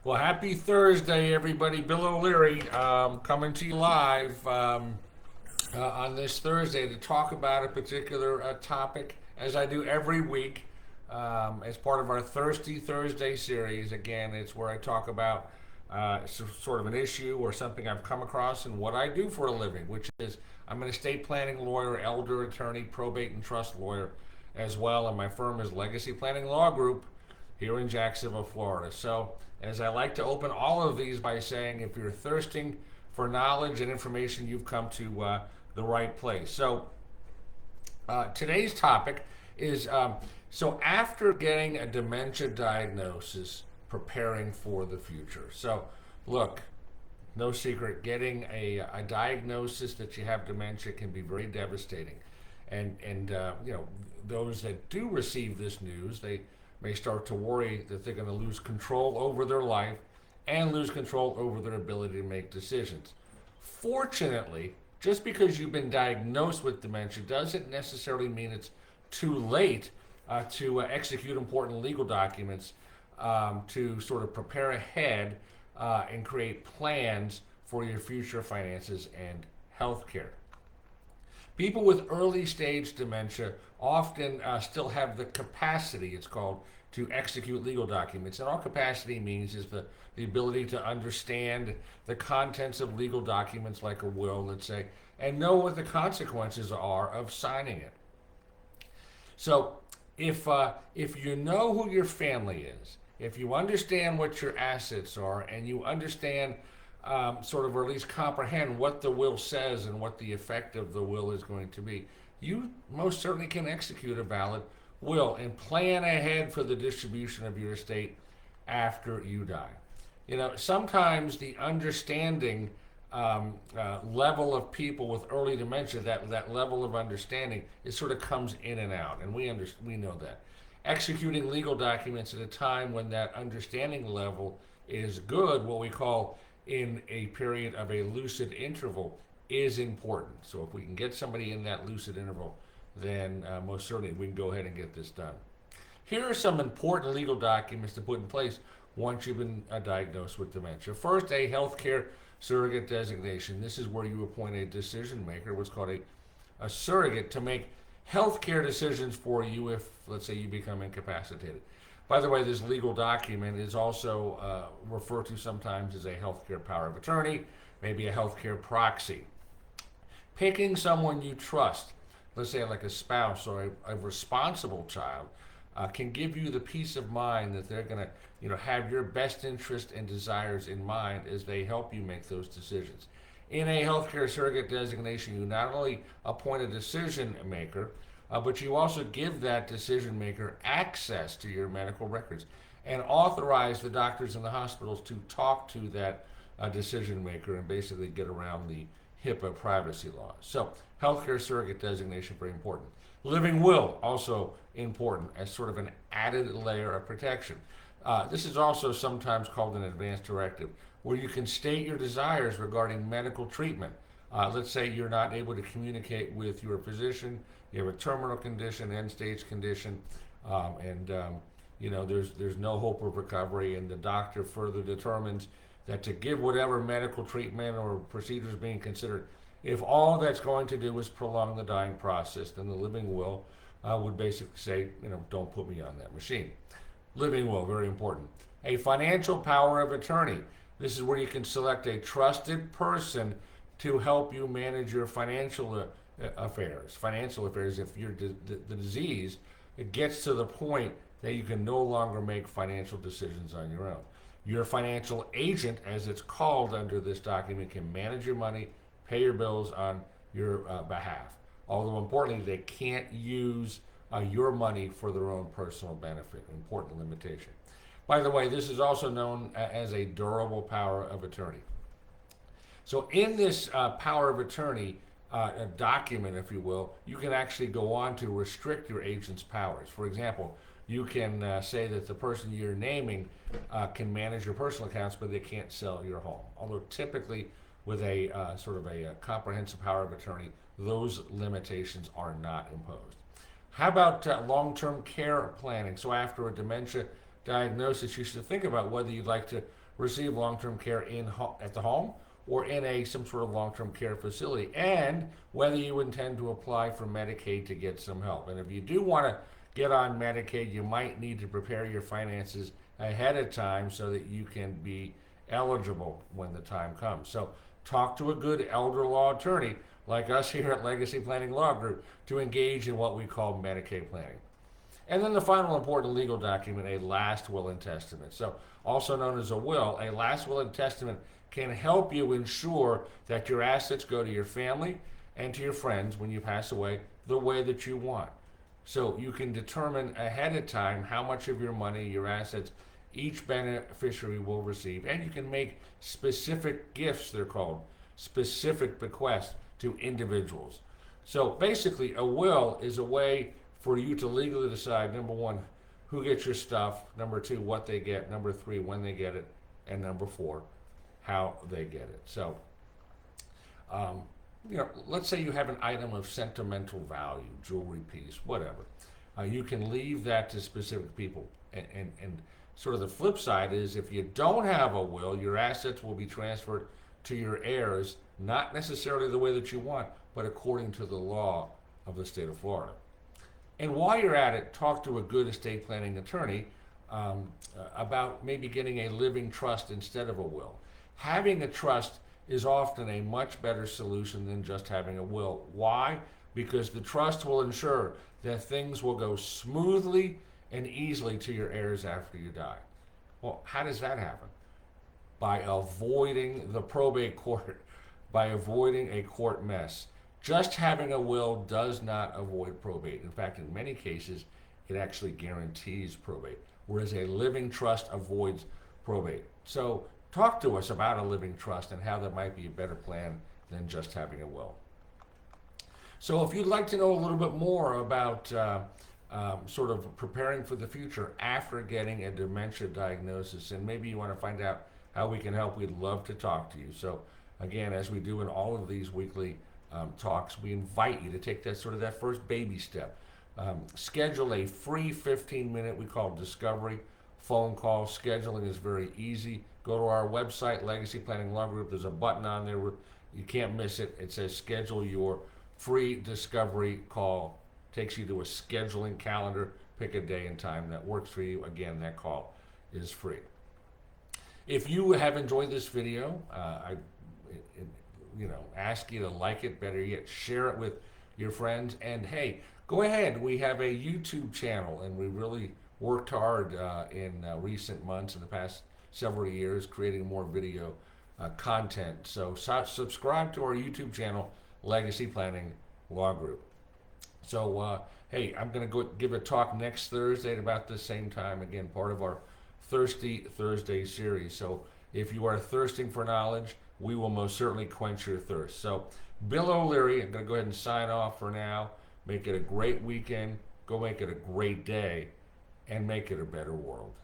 Well, happy Thursday, everybody. Bill O'Leary coming to you live on this Thursday to talk about a particular topic, as I do every week, as part of our Thirsty Thursday series. Again, it's where I talk about sort of an issue or something I've come across and what I do for a living, which is I'm an estate planning lawyer, elder attorney, probate and trust lawyer as well, and my firm is Legacy Planning Law Group here in Jacksonville, Florida. So, as I like to open all of these by saying, if you're thirsting for knowledge and information, you've come to the right place. So, today's topic is so after getting a dementia diagnosis, preparing for the future. So, look, no secret, getting a diagnosis that you have dementia can be very devastating. And those that do receive this news, they may start to worry that they're going to lose control over their life and lose control over their ability to make decisions. Fortunately, just because you've been diagnosed with dementia doesn't necessarily mean it's too late to execute important legal documents to sort of prepare ahead and create plans for your future finances and health care. People with early stage dementia often still have the capacity, it's called, to execute legal documents. And all capacity means is the ability to understand the contents of legal documents like a will, let's say, and know what the consequences are of signing it. So if you know who your family is, if you understand what your assets are, and you understand sort of, or at least comprehend what the will says and what the effect of the will is going to be, you most certainly can execute a valid will and plan ahead for the distribution of your estate after you die. You know, sometimes the understanding level of people with early dementia, that level of understanding, it sort of comes in and out, and we know that. Executing legal documents at a time when that understanding level is good, what we call in a period of a lucid interval, is important. So if we can get somebody in that lucid interval, then most certainly we can go ahead and get this done. Here are some important legal documents to put in place once you've been diagnosed with dementia. First, a healthcare surrogate designation. This is where you appoint a decision maker, what's called a surrogate, to make healthcare decisions for you if, let's say, you become incapacitated. By the way, this legal document is also referred to sometimes as a healthcare power of attorney, maybe a healthcare proxy. Picking someone you trust, let's say like a spouse or a responsible child, can give you the peace of mind that they're going to have your best interest and desires in mind as they help you make those decisions. In a healthcare surrogate designation, you not only appoint a decision maker, but you also give that decision maker access to your medical records and authorize the doctors and the hospitals to talk to that decision maker and basically get around the HIPAA privacy laws. So, healthcare surrogate designation, very important. Living will, also important as sort of an added layer of protection. This is also sometimes called an advance directive, where you can state your desires regarding medical treatment. Let's say you're not able to communicate with your physician, you have a terminal condition, end-stage condition, and there's no hope of recovery, and the doctor further determines that to give whatever medical treatment or procedures being considered, if all that's going to do is prolong the dying process, then the living will would basically say, don't put me on that machine. Living will, very important. A financial power of attorney. This is where you can select a trusted person to help you manage your financial affairs. Financial affairs, if the disease, it gets to the point that you can no longer make financial decisions on your own. Your financial agent, as it's called under this document, can manage your money, pay your bills on your behalf. Although importantly, they can't use your money for their own personal benefit. Important limitation. By the way, this is also known as a durable power of attorney. So in this power of attorney document, if you will, you can actually go on to restrict your agent's powers. For example, you can say that the person you're naming can manage your personal accounts, but they can't sell your home. Although typically with a sort of a comprehensive power of attorney, those limitations are not imposed. How about long-term care planning? So after a dementia diagnosis, you should think about whether you'd like to receive long-term care at the home or in some sort of long-term care facility, and whether you intend to apply for Medicaid to get some help. And if you do want to get on Medicaid, you might need to prepare your finances ahead of time so that you can be eligible when the time comes. So talk to a good elder law attorney like us here at Legacy Planning Law Group to engage in what we call Medicaid planning. And then the final important legal document, a last will and testament. So also known as a will, a last will and testament can help you ensure that your assets go to your family and to your friends when you pass away the way that you want. So you can determine ahead of time how much of your money, your assets, each beneficiary will receive. And you can make specific gifts, they're called, specific bequests to individuals. So basically, a will is a way for you to legally decide, number one, who gets your stuff, number two, what they get, number three, when they get it, and number four, how they get it. So, let's say you have an item of sentimental value, jewelry piece, whatever. You can leave that to specific people. And sort of the flip side is if you don't have a will, your assets will be transferred to your heirs, not necessarily the way that you want, but according to the law of the state of Florida. And while you're at it, talk to a good estate planning attorney about maybe getting a living trust instead of a will. Having a trust is often a much better solution than just having a will. Why? Because the trust will ensure that things will go smoothly and easily to your heirs after you die. Well, how does that happen? By avoiding the probate court, by avoiding a court mess. Just having a will does not avoid probate. In fact, in many cases, it actually guarantees probate, whereas a living trust avoids probate. So talk to us about a living trust and how that might be a better plan than just having a will. So if you'd like to know a little bit more about sort of preparing for the future after getting a dementia diagnosis, and maybe you want to find out how we can help, we'd love to talk to you. So again, as we do in all of these weekly talks, we invite you to take that first baby step. Schedule a free 15-minute, we call it discovery, phone call. Scheduling is very easy. Go to our website, Legacy Planning Law Group. There's a button on there where you can't miss it. It says schedule your free discovery call. Takes you to a scheduling calendar. Pick a day and time that works for you. Again, that call is free. If you have enjoyed this video, I ask you to like it, better yet, share it with your friends. And hey, go ahead. We have a YouTube channel, and we really worked hard in recent months, in the past several years, creating more video content. So subscribe to our YouTube channel, Legacy Planning Law Group. So, hey, I'm going to go give a talk next Thursday at about the same time. Again, part of our Thirsty Thursday series. So if you are thirsting for knowledge, we will most certainly quench your thirst. So Bill O'Leary, I'm going to go ahead and sign off for now. Make it a great weekend. Go make it a great day, and make it a better world.